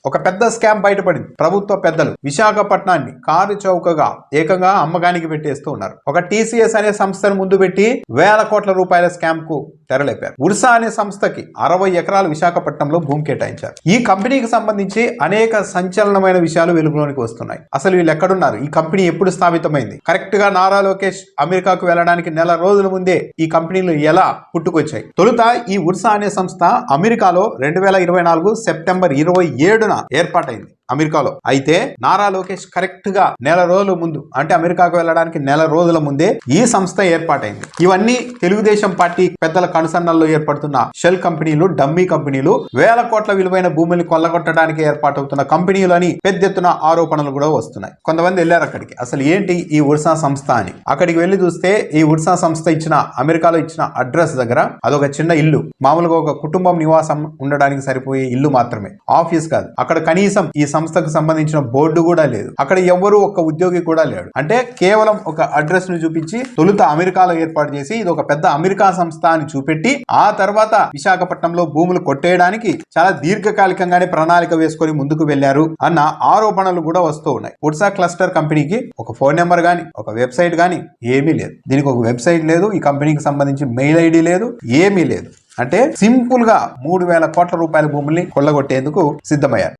ఒక పెద్ద స్కామ్ బయటపడింది. ప్రభుత్వ పెద్దలు విశాఖపట్నాన్ని కారు చౌకగా ఏకంగా అమ్మకానికి పెట్టేస్తూ ఉన్నారు. ఒక టీసీఎస్ అనే సంస్థను ముందు పెట్టి వేల కోట్ల రూపాయల స్కామ్ కు తెరలేపారు. ఉర్సా అనే సంస్థకి 60 ఎకరాలు విశాఖపట్నంలో భూమి కేటాయించారు. ఈ కంపెనీకి సంబంధించి అనేక సంచలనమైన విషయాలు వెలుగులోనికి వస్తున్నాయి. అసలు వీళ్ళు ఎక్కడున్నారు? ఈ కంపెనీ ఎప్పుడు స్థాపితమైంది? కరెక్ట్ గా నారా లోకేష్ అమెరికాకు వెళ్ళడానికి నెల రోజుల ముందే ఈ కంపెనీలు ఎలా పుట్టుకొచ్చాయి? తొలుత ఈ ఉర్సా అనే సంస్థ అమెరికాలో 2024 సెప్టెంబర్ 27న ఏర్పాటైంది అమెరికాలో. అయితే నారా లోకేష్ కరెక్ట్ గా నెల రోజుల ముందు, అంటే అమెరికాకు వెళ్ళడానికి నెల రోజుల ముందే ఈ సంస్థ ఏర్పాటైంది. ఇవన్నీ తెలుగుదేశం పార్టీ పెద్దల కనుసన్నల్లో ఏర్పడుతున్న షెల్ కంపెనీలు, డమ్మీ కంపెనీలు, వేల కోట్ల విలువైన భూముల్ని కొల్లగొట్టడానికి ఏర్పాటవుతున్న కంపెనీలు అని పెద్ద ఎత్తున ఆరోపణలు కూడా వస్తున్నాయి. కొంతమంది వెళ్ళారు అక్కడికి. అసలు ఏంటి ఈ ఉర్సా సంస్థ అని. అక్కడికి వెళ్లి చూస్తే ఈ ఉర్సా సంస్థ అమెరికాలో ఇచ్చిన అడ్రస్ దగ్గర అదొక చిన్న ఇల్లు, మామూలుగా ఒక కుటుంబం నివాసం ఉండడానికి సరిపోయే ఇల్లు మాత్రమే, ఆఫీస్ కాదు. అక్కడ కనీసం ఈ సంస్థకు సంబంధించిన బోర్డు కూడా లేదు. అక్కడ ఎవ్వరూ ఒక్క ఉద్యోగి కూడా లేడు. అంటే కేవలం ఒక అడ్రస్ ను చూపించి తొలుత అమెరికాలో ఏర్పాటు చేసి ఇది ఒక పెద్ద అమెరికా సంస్థ అని చూపెట్టి ఆ తర్వాత విశాఖపట్నంలో భూములు కొట్టేయడానికి చాలా దీర్ఘకాలికంగానే ప్రణాళిక వేసుకొని ముందుకు వెళ్లారు అన్న ఆరోపణలు కూడా వస్తూ ఉన్నాయి. ఉర్సా క్లస్టర్ కంపెనీకి ఒక ఫోన్ నెంబర్ గానీ, ఒక వెబ్సైట్ గానీ ఏమీ లేదు. దీనికి ఒక వెబ్సైట్ లేదు, ఈ కంపెనీకి సంబంధించి మెయిల్ ఐడి లేదు, ఏమీ లేదు. అంటే సింపుల్ గా 3,000 కోట్ల రూపాయల భూముల్ని కొల్లగొట్టేందుకు సిద్ధమయ్యారు.